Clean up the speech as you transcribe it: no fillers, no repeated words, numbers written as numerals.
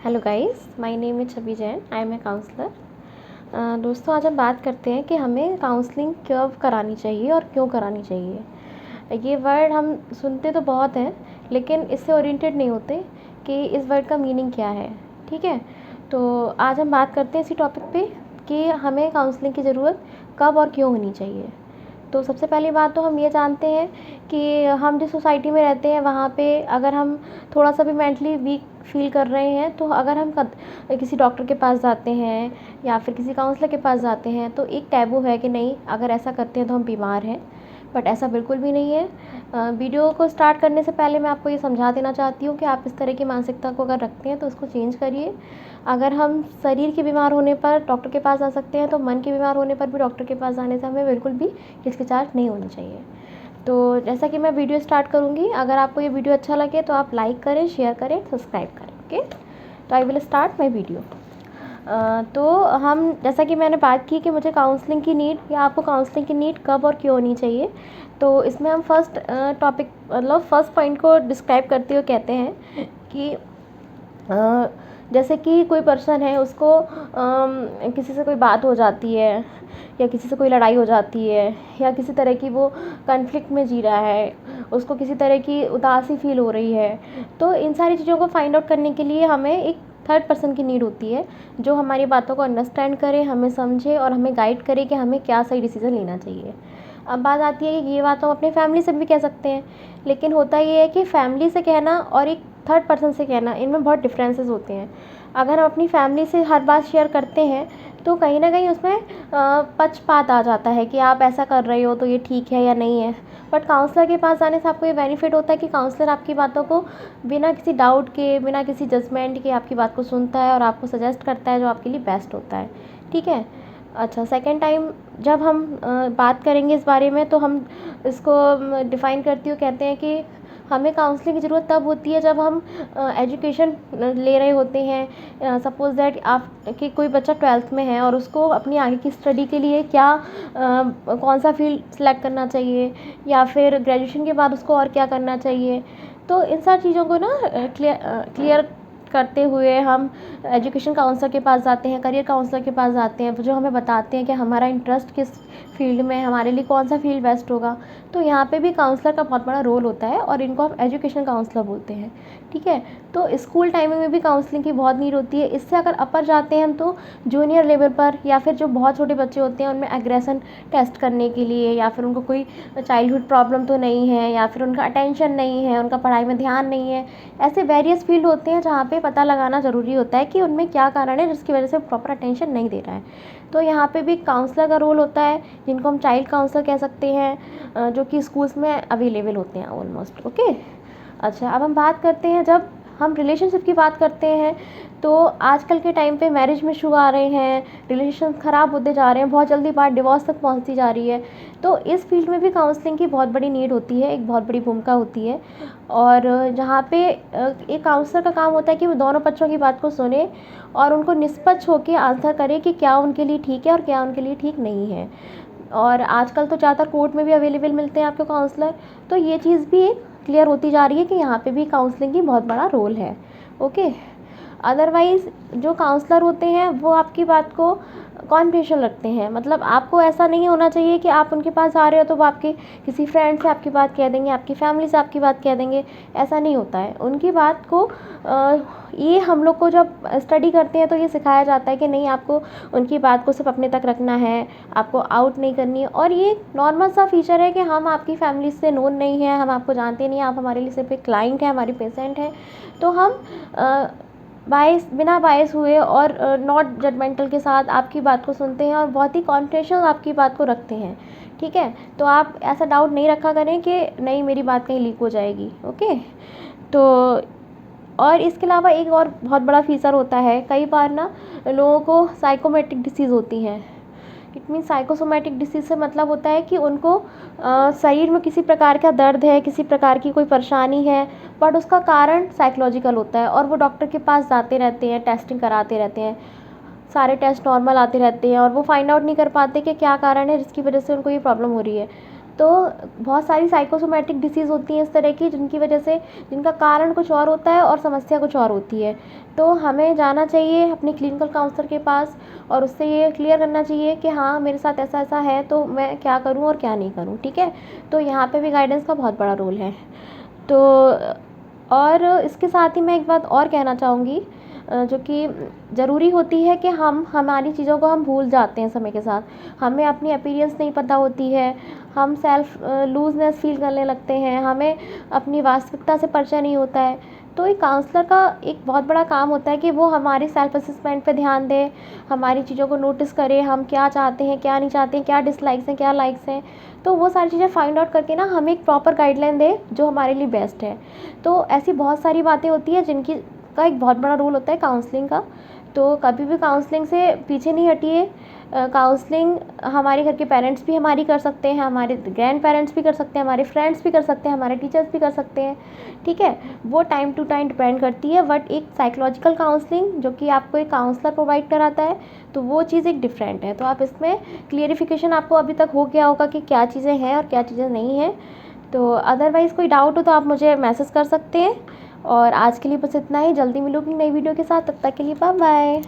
Hello guys, my name is Chhavi Jain. I am a counsellor. दोस्तों, आज हम बात करते हैं कि हमें काउंसलिंग कब करानी चाहिए और क्यों करानी चाहिए। ये वर्ड हम सुनते तो बहुत हैं, लेकिन इससे ओरिएंटेड नहीं होते कि इस वर्ड का मीनिंग क्या है। ठीक है, तो आज हम बात करते हैं इसी टॉपिक पे कि हमें काउंसलिंग की ज़रूरत कब और क्यों होनी चाहिए। तो सबसे पहली बात तो हम ये जानते हैं कि हम जिस सोसाइटी में रहते हैं वहाँ पे अगर हम थोड़ा सा भी मेंटली वीक फील कर रहे हैं, तो अगर हम किसी डॉक्टर के पास जाते हैं या फिर किसी काउंसलर के पास जाते हैं, तो एक टैबू है कि नहीं, अगर ऐसा करते हैं तो हम बीमार हैं। बट ऐसा बिल्कुल भी नहीं है। वीडियो को स्टार्ट करने से पहले मैं आपको ये समझा देना चाहती हूँ कि आप इस तरह की मानसिकता को अगर रखते हैं तो उसको चेंज करिए। अगर हम शरीर के बीमार होने पर डॉक्टर के पास आ सकते हैं, तो मन के बीमार होने पर भी डॉक्टर के पास जाने से हमें बिल्कुल भी हिचकिचाहट नहीं होनी चाहिए। तो जैसा कि मैं वीडियो स्टार्ट करूँगी, अगर आपको ये वीडियो अच्छा लगे तो आप लाइक करें, शेयर करें, सब्सक्राइब करें। ओके, तो I will start my video. तो हम, जैसा कि मैंने बात की कि मुझे काउंसलिंग की नीड या आपको काउंसलिंग की नीड कब और क्यों होनी चाहिए, तो इसमें हम फर्स्ट टॉपिक मतलब फर्स्ट पॉइंट को डिस्क्राइब करते हुए कहते हैं कि जैसे कि कोई पर्सन है, उसको किसी से कोई बात हो जाती है या किसी से कोई लड़ाई हो जाती है या किसी तरह की वो कॉन्फ्लिक्ट में जी रहा है, उसको किसी तरह की उदासी फील हो रही है। तो इन सारी चीज़ों को फाइंड आउट करने के लिए हमें एक थर्ड पर्सन की नीड होती है, जो हमारी बातों को अंडरस्टैंड करे, हमें समझे और हमें गाइड करे कि हमें क्या सही डिसीज़न लेना चाहिए। अब बात आती है कि ये बात हम अपने फैमिली से भी कह सकते हैं, लेकिन होता ये है कि फैमिली से कहना और एक थर्ड पर्सन से कहना, इनमें बहुत डिफरेंसेस होते हैं। अगर हम अपनी फैमिली से हर बात शेयर करते हैं तो कहीं ना कहीं उसमें पक्षपात आ जाता है कि आप ऐसा कर रहे हो तो ये ठीक है या नहीं है। बट काउंसलर के पास जाने से आपको ये बेनिफिट होता है कि काउंसलर आपकी बातों को बिना किसी डाउट के, बिना किसी जजमेंट के आपकी बात को सुनता है और आपको सजेस्ट करता है जो आपके लिए बेस्ट होता है। ठीक है। अच्छा, सेकेंड टाइम जब हम बात करेंगे इस बारे में, तो हम इसको डिफ़ाइन करती हूँ, कहते हैं कि हमें काउंसलिंग की ज़रूरत तब होती है जब हम एजुकेशन ले रहे होते हैं। सपोज़ दैट आप कि कोई बच्चा 12th में है और उसको अपनी आगे की स्टडी के लिए क्या कौन सा फील्ड सेलेक्ट करना चाहिए, या फिर ग्रेजुएशन के बाद उसको और क्या करना चाहिए। तो इन सारी चीज़ों को ना क्लियर करते हुए हम एजुकेशन काउंसलर के पास जाते हैं, करियर काउंसलर के पास जाते हैं, जो हमें बताते हैं कि हमारा इंटरेस्ट किस फील्ड में है, हमारे लिए कौन सा फील्ड बेस्ट होगा। तो यहाँ पे भी काउंसलर का बहुत बड़ा रोल होता है और इनको हम एजुकेशन काउंसलर बोलते हैं। ठीक है, तो स्कूल टाइमिंग में भी काउंसलिंग की बहुत नीड होती है। इससे अगर अपर जाते हैं हम, तो जूनियर लेवल पर या फिर जो बहुत छोटे बच्चे होते हैं उनमें एग्रेशन टेस्ट करने के लिए, या फिर उनको कोई चाइल्डहुड प्रॉब्लम तो नहीं है, या फिर उनका अटेंशन नहीं है, उनका पढ़ाई में ध्यान नहीं है, ऐसे वेरियस फील्ड होते हैं जहाँ पे पता लगाना ज़रूरी होता है कि उनमें क्या कारण है जिसकी वजह से प्रॉपर अटेंशन नहीं दे रहा है। तो यहाँ पे भी काउंसलर का रोल होता है, जिनको हम चाइल्ड काउंसलर कह सकते हैं, जो कि स्कूल्स में अवेलेबल होते हैं ऑलमोस्ट। ओके। अच्छा, अब हम बात करते हैं, जब हम रिलेशनशिप की बात करते हैं, तो आजकल के टाइम पे मैरिज में इशू आ रहे हैं, रिलेशन ख़राब होते जा रहे हैं, बहुत जल्दी बात डिवोर्स तक पहुंचती जा रही है। तो इस फील्ड में भी काउंसलिंग की बहुत बड़ी नीड होती है, एक बहुत बड़ी भूमिका होती है। और जहाँ पे एक काउंसलर का काम होता है कि वो दोनों पक्षों की बात को सुने और उनको निष्पक्ष होकर आंसर करे कि क्या उनके लिए ठीक है और क्या उनके लिए ठीक नहीं है। और आजकल तो ज़्यादातर कोर्ट में भी अवेलेबल मिलते हैं आपको काउंसलर। तो ये चीज़ भी क्लियर होती जा रही है कि यहाँ पे भी काउंसलिंग की बहुत बड़ा रोल है। ओके। अदरवाइज़ जो काउंसलर होते हैं वो आपकी बात को कॉन्फिडेंशियल रखते हैं। मतलब आपको ऐसा नहीं होना चाहिए कि आप उनके पास आ रहे हो तो वो आपके किसी फ्रेंड से आपकी बात कह देंगे, आपकी फैमिली से आपकी बात कह देंगे। ऐसा नहीं होता है। उनकी बात को ये हम लोग को जब स्टडी करते हैं तो ये सिखाया जाता है कि नहीं, आपको उनकी बात को सिर्फ अपने तक रखना है, आपको आउट नहीं करनी है। और ये नॉर्मल सा फीचर है कि हम आपकी फैमिली से नोन नहीं हैं, हम आपको जानते नहीं हैं, आप हमारे लिए सिर्फ एक क्लाइंट हैं, हमारी पेशेंट हैं। तो हम बिना बायस हुए और नॉट जजमेंटल के साथ आपकी बात को सुनते हैं और बहुत ही कॉन्फिडेंशियल आपकी बात को रखते हैं। ठीक है, तो आप ऐसा डाउट नहीं रखा करें कि नहीं, मेरी बात कहीं लीक हो जाएगी। ओके। तो और इसके अलावा एक और बहुत बड़ा फीचर होता है, कई बार ना लोगों को साइकोमेट्रिक डिसीज़ होती हैं। इट मीन साइकोसोमेटिक डिसीज़ से मतलब होता है कि उनको शरीर में किसी प्रकार का दर्द है, किसी प्रकार की कोई परेशानी है, बट उसका कारण साइकोलॉजिकल होता है और वो डॉक्टर के पास जाते रहते हैं, टेस्टिंग कराते रहते हैं, सारे टेस्ट नॉर्मल आते रहते हैं और वो फाइंड आउट नहीं कर पाते कि क्या कारण है जिसकी वजह से उनको ये प्रॉब्लम हो रही है। तो बहुत सारी साइकोसोमैटिक डिसीज़ होती हैं इस तरह की, जिनकी वजह से जिनका कारण कुछ और होता है और समस्या कुछ और होती है। तो हमें जाना चाहिए अपने क्लिनिकल काउंसलर के पास और उससे ये क्लियर करना चाहिए कि हाँ, मेरे साथ ऐसा-ऐसा है, तो मैं क्या करूँ और क्या नहीं करूँ, ठीक है? तो यहाँ पे भी गाइडेंस का बहुत बड़ा रोल है। तो और इसके साथ ही मैं एक बात और कहना चाहूँगी, जो कि ज़रूरी होती है कि हम हमारी चीज़ों को हम भूल जाते हैं समय के साथ। हमें अपनी अपीयरेंस नहीं पता होती है, हम सेल्फ लूज़नेस फ़ील करने लगते हैं, हमें अपनी वास्तविकता से परिचय नहीं होता है। तो एक काउंसलर का एक बहुत बड़ा काम होता है कि वो हमारी सेल्फ असेसमेंट पे ध्यान दे, हमारी चीज़ों को नोटिस करे, हम क्या चाहते हैं, क्या नहीं चाहते हैं, क्या डिसलाइक्स हैं, क्या लाइक्स हैं। तो वो सारी चीज़ें फाइंड आउट करके ना हमें एक प्रॉपर गाइडलाइन दे जो हमारे लिए बेस्ट है। तो ऐसी बहुत सारी बातें होती हैं जिनकी का एक बहुत बड़ा रोल होता है काउंसलिंग का। तो कभी भी काउंसलिंग से पीछे नहीं हटिए। काउंसलिंग हमारे घर के पेरेंट्स भी हमारी कर सकते हैं, हमारे ग्रैंड पेरेंट्स भी कर सकते हैं, हमारे फ्रेंड्स भी कर सकते हैं, हमारे टीचर्स भी कर सकते हैं, ठीक है? वो टाइम टू टाइम डिपेंड करती है, बट एक साइकोलॉजिकल काउंसलिंग जो कि आपको एक काउंसलर प्रोवाइड कराता है, तो वो चीज़ एक डिफरेंट है। तो आप इसमें क्लियरिफिकेशन आपको अभी तक हो गया होगा कि क्या चीज़ें हैं और क्या चीज़ें नहीं हैं। तो अदरवाइज़ कोई डाउट हो तो आप मुझे मैसेज कर सकते हैं। और आज के लिए बस इतना ही। जल्दी मिलूँगी नई वीडियो के साथ, तब तक के लिए बाय बाय।